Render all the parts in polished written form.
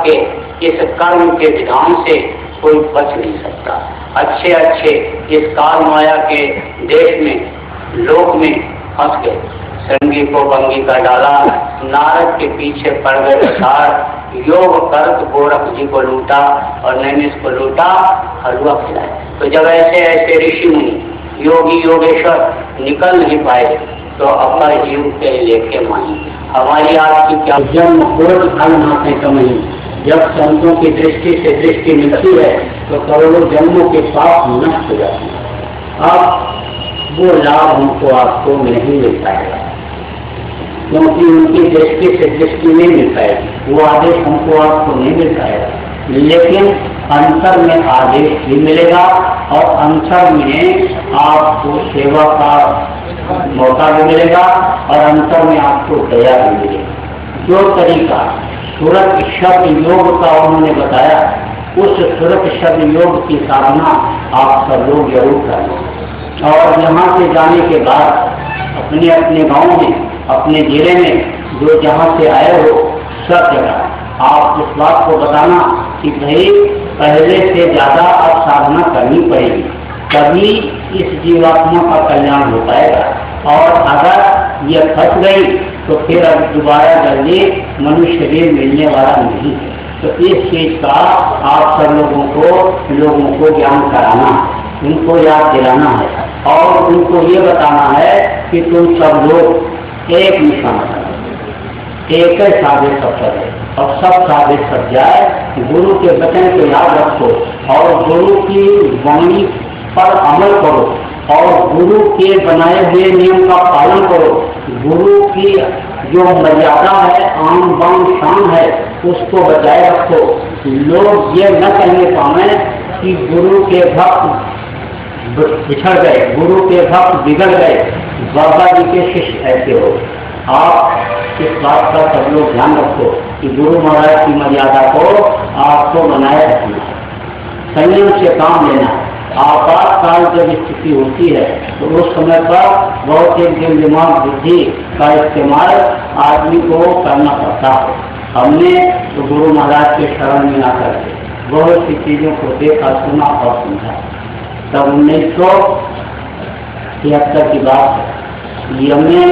के इस कर्म के विधान से कोई बच नहीं सकता। अच्छे अच्छे इस काल माया के देश में लोक में फंस गए, श्रृंगी को बंगी कर डाला, नारद के पीछे पड़ गए सार, योग कर्त गोरख जी को लूटा और नैमिष को लूटा, हलवा खिलाए। तो जब ऐसे ऐसे ऋषि मुनि योगी योगेश्वर निकल नहीं पाए तो अपर जीव के लेके मानी। हमारी आज की क्या जन्म पूर्ण फल नाते कमाई। जब संतों की दृष्टि से दृष्टि मिलती है तो करोड़ों जन्मों के पाप नष्ट हो जाते हैं। अब वो लाभ हमको आपको नहीं मिल पाएगा, क्योंकि उनकी दृष्टि से दृष्टि नहीं मिल पाएगी, वो आदेश हमको आपको नहीं मिल पाएगा। लेकिन अंतर में आदेश भी मिलेगा और अंतर में आपको सेवा का मौका भी मिलेगा और अंतर में आपको दया भी मिलेगी। जो तरीका सुरत शब्द योग का उन्होंने बताया, उस सुरत शब्द योग की साधना आप सब लोग जरूर करें। और यहाँ से जाने के बाद अपने अपने गांव में, अपने जिले में, जो जहाँ से आए हो, सब जगह आप इस बात को बताना कि भाई पहले से ज्यादा अब साधना करनी पड़ेगी, तभी इस जीवात्मा का कल्याण हो पाएगा। और अगर ये फंस गई तो फिर अब दोबारा जल्दी मनुष्य शरीर मिलने वाला नहीं है। तो इस चीज का आप सब लोगों को ज्ञान कराना, उनको याद दिलाना है और उनको ये बताना है कि तुम सब लोग एक निशान, एक ही साधे सब चले और सब साधे सब जाए। गुरु के वचन को याद रखो और गुरु की वाणी पर अमल करो और गुरु के बनाए हुए नियम का पालन करो। गुरु की जो मर्यादा है, आम बाम शान है, उसको बचाए रखो। लोग ये न कहने पाए कि गुरु के भक्त बिछड़ गए, गुरु के भक्त बिगड़ गए, बाबा जी के शिष्य ऐसे हो। आप इस बात का सब लोग ध्यान रखो कि गुरु महाराज की मर्यादा को आपको बनाए रखना है, संयम से काम लेना है। आपातकाल जब स्थिति होती है तो उस समय पर बहुत ही दिल दिमाग बुद्धि का इस्तेमाल आदमी को करना पड़ता है। हमने तो गुरु महाराज के शरण में आकर के बहुत सी चीजों को देखा, सुना और समझा। तब 1973 की बात है, यमुने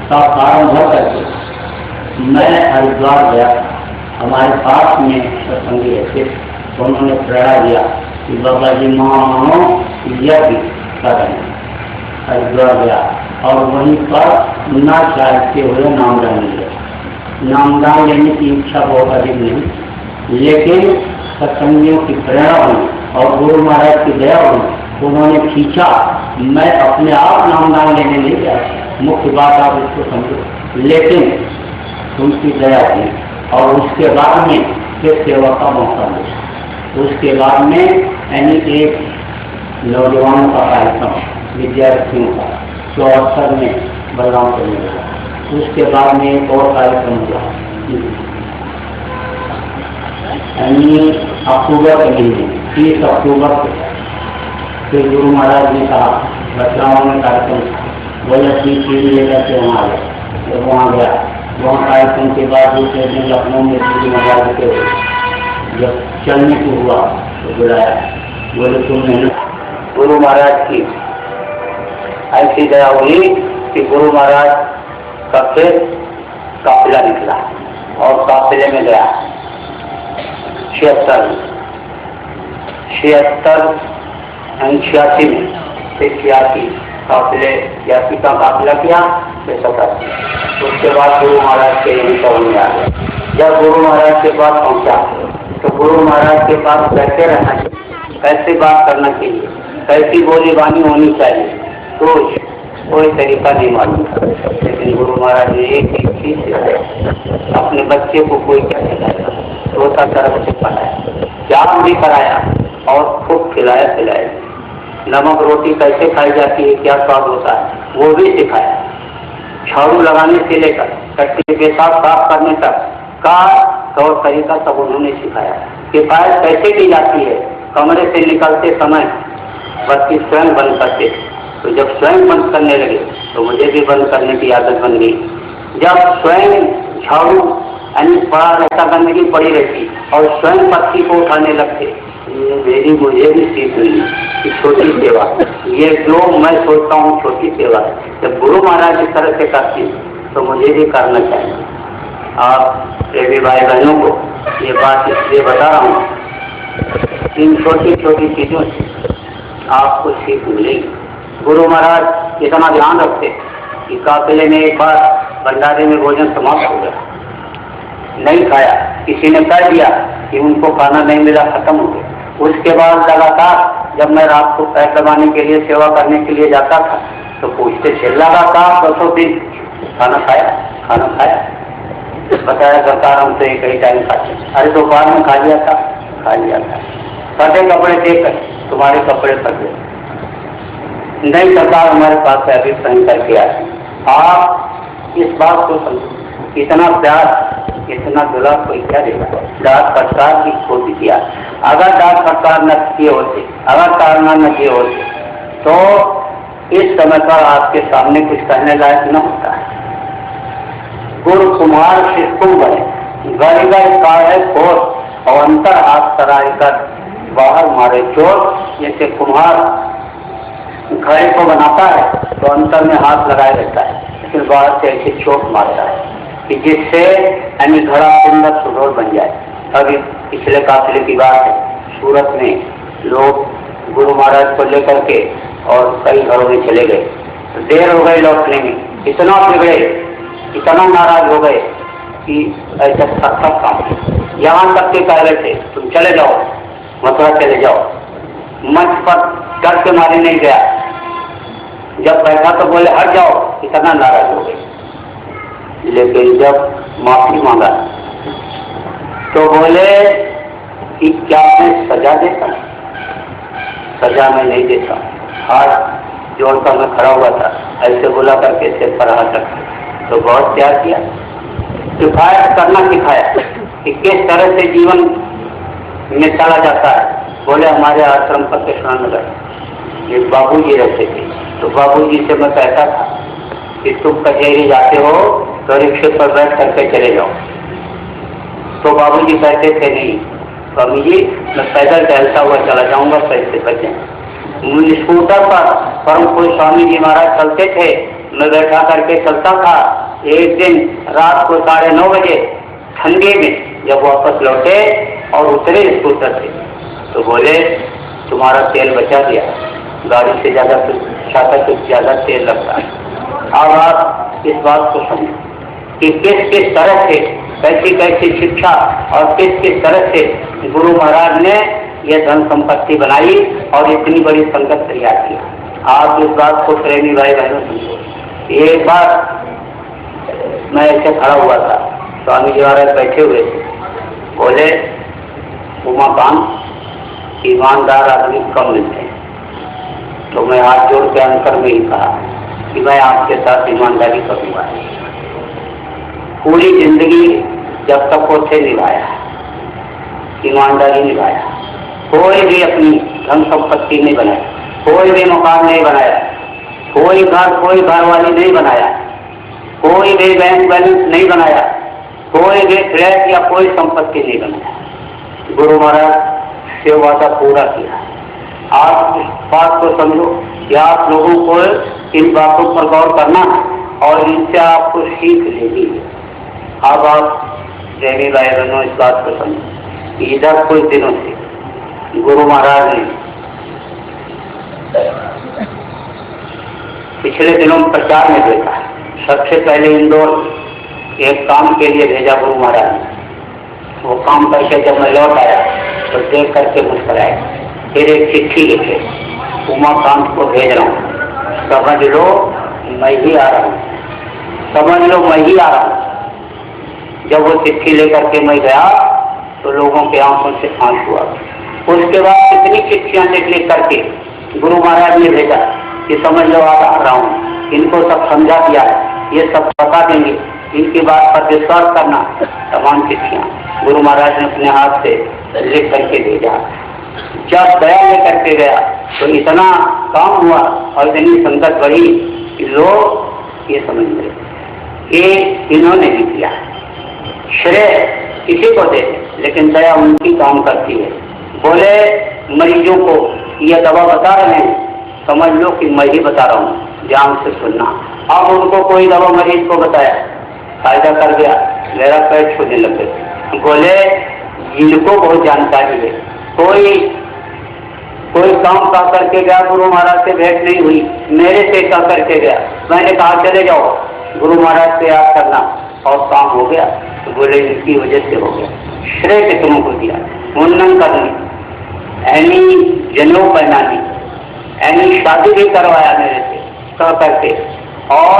का फार्म भर करके मैं हरिद्वार गया। हमारे पास में सत्संगी ऐसे तो उन्होंने प्रेरणा दिया कि बाबा जी मानो यज्ञ करें। हरिद्वार गया और वहीं पर ना चाहते हुए नामदान लिया। नामदान लेने की इच्छा बहुत अधिक नहीं, लेकिन सत्संगियों की प्रेरणा हुई और गुरु महाराज की दया हुई, उन्होंने खींचा। मैं अपने आप नामदान लेने नहीं गया, मुख्य बात आप इसको समझो, लेकिन उनकी दया थी। और उसके बाद में फिर सेवा का मौका मिला। उसके बाद में यानी एक नौजवानों का कार्यक्रम, विद्यार्थियों का 74 में बलरामपुर में हुआ। उसके बाद में एक और कार्यक्रम हुआ, यानी अक्टूबर के महीने 30 अक्टूबर को फिर गुरु महाराज ने कहा बच्चाओं में कार्यक्रम, वही अपनी टीम लेकर के वहाँ गया। तो वहाँ गया, वहाँ कार्यक्रम के बाद दूसरे दिन लखनऊ में गुरु महाराज के जब चलने को हुआ तो बुलाया, बोले तुमने गुरु महाराज की ऐसी दया हुई कि गुरु महाराज का फिर काफिला निकला और काफिले में गया 86 में 86 काफिले 86 का काफिला किया, फिर 87। उसके बाद गुरु महाराज के यही शरण में आ गया। जब गुरु महाराज के पास पहुंचा तो गुरु महाराज के पास कैसे रहना चाहिए, कैसे बात करना चाहिए, कैसी बोली बानी होनी चाहिए, तो कोई तरीका नहीं मालूम। लेकिन गुरु महाराज ने एक एक चीज सिखाया। अपने बच्चे को कोई क्या सिखाया, रोता तरफ से पढ़ाया, जाम भी कराया और खूब खिलाया पिलाया। नमक रोटी कैसे खाई जाती है, क्या स्वाद होता है, वो भी सिखाया। झाड़ू लगाने से लेकर कट्टे पेशाब साफ करने तक का तौर तरीका सब उन्होंने सिखाया। किफायत कैसे की जाती है, कमरे से निकलते समय बत्ती स्वयं बंद करते, तो जब स्वयं बंद करने लगे तो मुझे भी बंद करने की आदत बन गई। जब स्वयं झाड़ू यानी पड़ा रहता, गंदगी पड़ी रहती और स्वयं पत्ती को उठाने लगते। मेरी मुझे भी सीख मिली कि छोटी सेवा, ये जो मैं सोचता हूँ छोटी सेवा, जब गुरु महाराज इस तरह से करती तो मुझे भी करना चाहिए। आप प्रेमी भाई बहनों को ये बात इसलिए बता रहा हूँ, इन छोटी छोटी चीजों से आपको सीख मिलेगी। गुरु महाराज इतना ध्यान रखते कि काफिले में एक बार भंडारे में भोजन समाप्त हो गया, नहीं खाया, किसी ने कह दिया कि उनको खाना नहीं मिला, खत्म हो गया। उसके बाद लगातार जब मैं रात को पैर दबाने के लिए सेवा करने के लिए जाता था तो पूछते थे, लगातार 200 दिन खाना खाया, खाना खाया। बताया सरकार हम तो एक ही टाइम खाते। अरे दोपहर में खा लिया था, खा लिया था। फटे कपड़े देकर तुम्हारे कपड़े फट गए। नहीं सरकार हमारे पास अभी पहन करके आए। आप इस बात को समझो, इतना प्यार, इतना दुलार कोई क्या देगा। डाक फटकार की खोज किया, अगर डाक फटकार न किए होते, अगर कारणा न किए होते तो इस समय पर आपके सामने कुछ कहने लायक न होता है। गुरु कुमार शिष्कुम बने, गरी गई काहे खोर और अंतर हाथ सराय कर बाहर मारे चोर। जैसे कुम्हार घड़े को बनाता है तो अंतर में हाथ लगाए रहता है, फिर बाहर से ऐसे चोट मारता है कि जिससे यानी घड़ा सुंदर सुडोल बन जाए। अभी पिछले काफिले की बात है, सूरत में लोग गुरु महाराज को लेकर के और कई घरों में चले गए, तो देर हो गई लौटने में, इतना बिगड़े, इतना नाराज हो गए कि ऐसा सख्त काम। यहाँ तक के कह रहे थे तुम चले जाओ, मथुरा चले जाओ। मंच पर डर के मारे नहीं गया, जब बैठा तो बोले हट जाओ, इतना नाराज हो गए। लेकिन जब माफी मांगा तो बोले कि क्या मैं सजा देता? सजा मैं नहीं देता। हाथ जोड़कर मैं खड़ा हुआ था, ऐसे बोला करके सिर पर हाथ रखा, तो बहुत प्यार किया, सिखाया, करना सिखाया कि किस तरह से जीवन में चला जाता है। बोले हमारे आश्रम पर कृष्णानगर एक बाबूजी रहते थे, तो बाबूजी से मैं कहता था कि तुम कचहरी जाते हो तो रिक्शे पर बैठ करके चले जाओ, तो बाबूजी कहते थे नहीं स्वामी जी मैं पैदल टहलता हुआ चला जाऊंगा, पैसे बचे। स्कूटर पर परम कोई स्वामी जी महाराज चलते थे, मैं बैठा करके चलता था। एक दिन रात को 9:30 बजे ठंडे में जब वापस लौटे और उतरे स्कूटर से, तो बोले तुम्हारा तेल बचा दिया, गाड़ी से ज्यादा कुछ ज्यादा तेल लगता है। अब आप इस बात को समझो कि किस किस तरह से कैसी कैसी शिक्षा और किस किस तरह से गुरु महाराज ने यह धन संपत्ति बनाई और इतनी बड़ी संगत तैयार किया। आप इस बात को प्रेमी भाई बहनों समझो। एक बार मैं ऐसे खड़ा हुआ था, स्वामी जी महाराज बैठे हुए थे, बोले उमाकांत ईमानदार आदमी कम मिलते हैं। तो मैं हाथ जोड़ के अंतर में ही कहा कि मैं आपके साथ ईमानदारी करूंगा। पूरी जिंदगी जब तक वो थे निभाया, ईमानदारी निभाया, कोई भी अपनी धन संपत्ति नहीं बनाई, कोई भी मकान नहीं बनाया, कोई घर वाली नहीं बनाया, कोई भी बैंक बैलेंस नहीं बनाया, कोई भी फ्लैट या कोई संपत्ति नहीं बनाया। गुरु महाराज से वादा पूरा किया। आप इस बात को समझो कि आप लोगों को इन बातों पर गौर करना और इनसे आपको सीख लेनी है। अब आप प्रेमी भाई बहनों इस बात को समझो कि इधर कुछ दिनों से गुरु महाराज ने पिछले दिनों में प्रचार में देखा, सबसे पहले इंदौर एक काम के लिए भेजा गुरु महाराज ने। वो काम करके जब मैं लौट आया तो देख करके मुस्कुराए, फिर एक चिट्ठी लिखे, उमाकांत को भेज रहा हूँ, समझ लो मैं ही आ रहा हूँ, समझ लो मैं ही आ रहा हूँ। जब वो चिट्ठी लेकर के मैं गया तो लोगों के आंखों से आंसू आ गए। उसके बाद कितनी चिट्ठियां लिख करके गुरु महाराज ने भेजा कि समझ लो आ रहा हूँ, इनको सब समझा दिया है, ये सब बता देंगे, इनकी बात पर विश्वास करना। तमाम चिट्ठियां गुरु महाराज ने अपने हाथ से लिख करके भेजा। जब गया लेकर के गया तो इतना काम हुआ और इतनी संकट बढ़ी कि लोग ये समझ गए कि इन्होंने भी किया, श्रेय किसी को दे, लेकिन दया उनकी काम करती है। बोले मरीजों को ये दवा बता रहे हैं, समझ लो कि मैं ही बता रहा हूँ, ध्यान से सुनना। अब उनको कोई दवा मरीज को बताया, फायदा कर गया, मेरा पैर छूने लगे। बोले इनको बहुत जानकारी है, कोई काम का करके गया, गुरु महाराज से भेंट नहीं हुई, मेरे से का करके गया। मैंने कहा चले जाओ गुरु महाराज से याद करना, और काम हो गया। तो बोले इनकी वजह से हो गया। श्रेय कितनों को दिया, मुंडन करनी, ऐनी जनेऊ पहनानी, ऐनी शादी भी करवाया मेरे से कह करके, और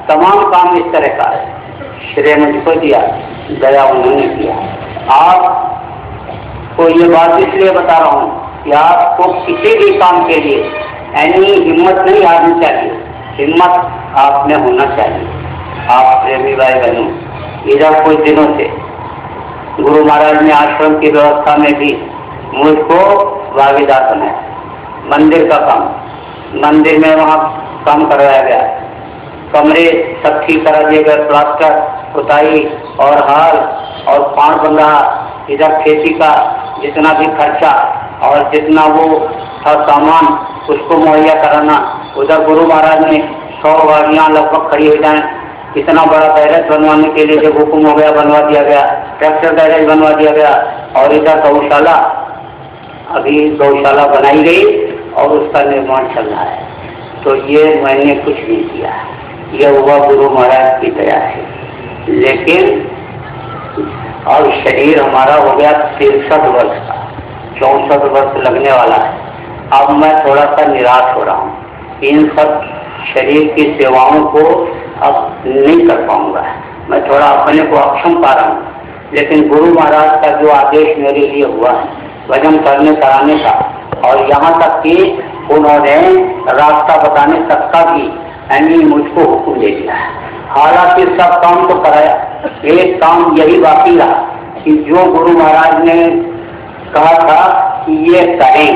तमाम काम इस तरह का है। श्रेय मुझको दिया, दया उन्होंने किया। आपको ये बात इसलिए बता रहा हूँ कि आपको किसी भी काम के लिए ऐनी हिम्मत नहीं हारनी चाहिए, हिम्मत आप में होना चाहिए। आप प्रेमी भाई बहनों, इधर कुछ दिनों से गुरु महाराज ने आश्रम की व्यवस्था में भी मुझको भागीदार बनाया। मंदिर का काम, मंदिर में वहाँ काम करवाया गया, कमरे सब ठीक करा दिए गए, प्लास्टर, पुताई और हाल और पान बंधा, इधर खेती का जितना भी खर्चा और जितना वो था सामान उसको मुहैया कराना। उधर गुरु महाराज ने 100 गाड़ियाँ लगभग खड़ी हो जाएं, इतना बड़ा बैरज बनवाने के लिए जब हुक्म हो गया बनवा दिया गया, ट्रैक्टर बैरज बनवा दिया गया। और इधर गौशाला, अभी गौशाला बनाई गई और उसका निर्माण चल रहा है। तो ये मैंने कुछ नहीं किया, यह हुआ गुरु महाराज की दया है। लेकिन और शरीर हमारा हो गया 63 वर्ष का, 64 वर्ष लगने वाला है। अब मैं थोड़ा सा निराश हो रहा हूँ, इन सब शरीर की सेवाओं को अब नहीं कर पाऊंगा, मैं थोड़ा अपने को अक्षम पा रहा हूँ। लेकिन गुरु महाराज का जो आदेश मेरे लिए हुआ है भजन करने कराने का, और यहाँ तक कि उन्होंने रास्ता बताने तक का भी यानी मुझको हुक्म दे दिया है। हालांकि सब काम तो कराया, एक काम यही बाकी रहा कि जो गुरु महाराज ने कहा था कि ये करें,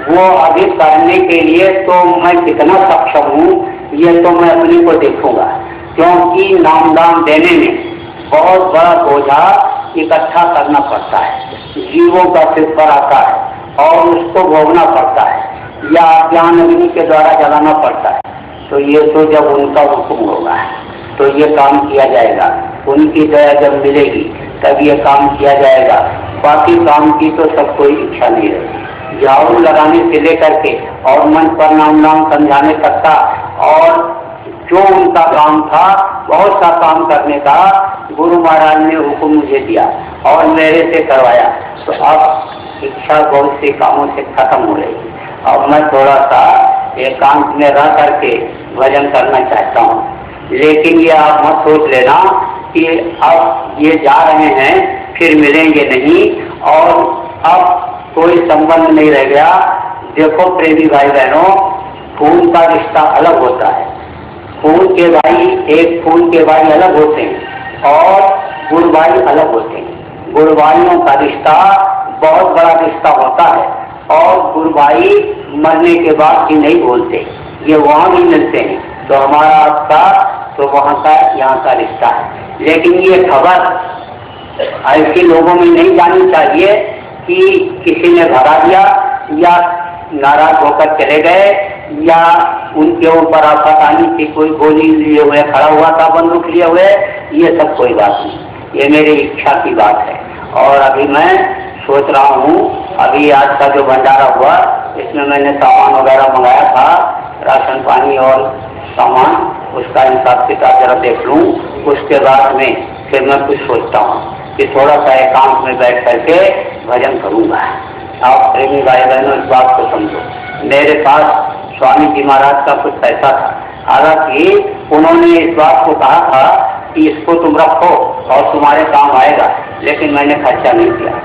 वो अभी करने के लिए तो मैं कितना सक्षम हूँ ये तो मैं अपने को देखूंगा। क्योंकि नामदान देने में बहुत बड़ा बोझा इकट्ठा करना पड़ता है, जीवों का सिर पर आता है और उसको भोगना पड़ता है या ज्ञान अग्नि के द्वारा जलाना पड़ता है। तो ये तो जब उनका हुक्म होगा तो ये काम किया जाएगा, उनकी दया जब मिलेगी तब ये काम किया जाएगा। बाकी काम की तो सब कोई इच्छा नहीं रहती, झाड़ू लगाने से लेकर के और मन पर नाम समझाने तक का, और जो उनका काम था बहुत सा काम करने का गुरु महाराज ने हुक्म मुझे दिया और मेरे से करवाया। तो अब इच्छा बहुत से कामों से खत्म हो रही। अब मैं थोड़ा सा एकांत में रह करके भजन करना चाहता हूँ। लेकिन ये आप मत सोच लेना कि अब ये जा रहे हैं फिर मिलेंगे नहीं और अब कोई संबंध नहीं रह गया। देखो प्रेमी भाई बहनों, खून का रिश्ता अलग होता है। खून के भाई, एक खून के भाई अलग होते हैं और गुरु भाई अलग होते हैं। गुरु भाइयों का रिश्ता बहुत बड़ा रिश्ता होता है और गुरु भाई मरने के बाद ही नहीं बोलते, ये वहाँ भी मिलते हैं। तो हमारा आपका तो वहाँ का यहाँ का रिश्ता है। लेकिन ये खबर ऐसे लोगों में नहीं जानी चाहिए कि किसी ने भरा दिया या नाराज होकर चले गए या उनके ऊपर आफत आनी थी, कोई गोली लिए हुए खड़ा हुआ था बंदूक लिए हुए, ये सब कोई बात नहीं। ये मेरी इच्छा की बात है। और अभी मैं सोच रहा हूँ, अभी आज का जो भंडारा हुआ इसमें मैंने सामान वगैरह मंगाया था, राशन पानी और सामान, उसका हिसाब किताब जरा देख लूँ। उसके बाद में फिर मैं कुछ सोचता हूँ कि थोड़ा सा एकांत में बैठ करके भजन करूँगा। आप प्रेमी भाई बहनों इस बात को समझो, मेरे पास स्वामी जी महाराज का कुछ पैसा था। हालांकि उन्होंने इस बात को कहा था कि इसको तुम रखो और तुम्हारे काम आएगा, लेकिन मैंने खर्चा नहीं किया।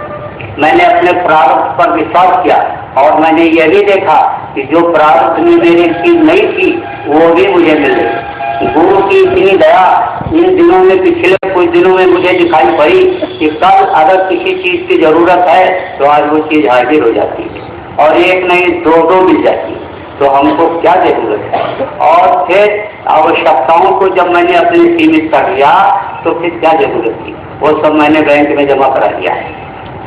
मैंने अपने प्रारब्ध पर विश्वास किया और मैंने यह भी देखा कि जो प्रारब्ध में मेरी चीज नहीं थी वो भी मुझे मिल गई। गुरु की इतनी दया इन दिनों में, पिछले कुछ दिनों में मुझे दिखाई पड़ी कि कल अगर किसी चीज की जरूरत है तो आज वो चीज हाजिर हो जाती है और एक नहीं दो मिल जाती है। तो हमको क्या जरूरत है? और फिर आवश्यकताओं को जब मैंने अपने सीमित कर लिया तो फिर क्या जरूरत थी? वो सब मैंने बैंक में जमा करा दिया है,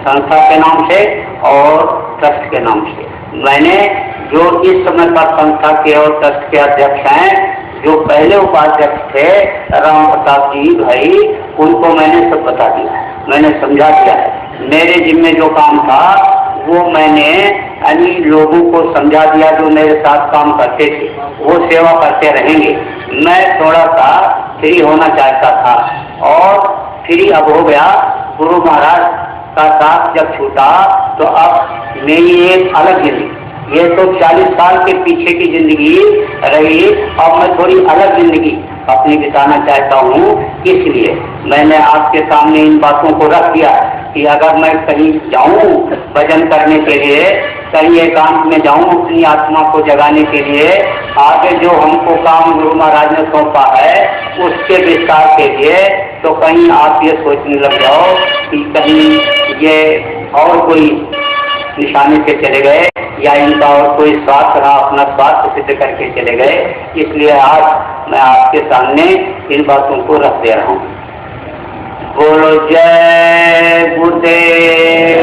संस्था के नाम से और ट्रस्ट के नाम से। मैंने जो इस समय पर संस्था के और ट्रस्ट के अध्यक्ष हैं, जो पहले उपाध्यक्ष थे राम प्रताप जी भाई, उनको मैंने सब बता दिया है, मैंने समझा दिया है। मेरे जिम्मे जो काम था वो मैंने अन्य लोगों को समझा दिया, जो मेरे साथ काम करते थे वो सेवा करते रहेंगे। मैं थोड़ा सा फ्री होना चाहता था और फ्री अब हो गया। गुरु महाराज का साथ जब छूटा तो अब मेरी एक अलग जिंदगी, ये तो 40 साल के पीछे की जिंदगी रही, अब मैं थोड़ी अलग जिंदगी अपनी बिताना चाहता हूँ। इसलिए मैंने आपके सामने इन बातों को रख दिया कि अगर मैं कहीं जाऊँ भजन करने के लिए, कहीं एकांत में जाऊँ अपनी आत्मा को जगाने के लिए, आगे जो हमको काम गुरु महाराज ने सौंपा है उसके विस्तार के लिए, तो कहीं आप ये सोचने लग जाओ कि कहीं ये और कोई निशाने से चले गए या इनका और कोई स्वार्थ रहा, अपना स्वार्थ सिद्ध करके चले गए। इसलिए आज मैं आपके सामने इन बातों को रख दे रहा हूँ। बोलो जय गुरुदेव।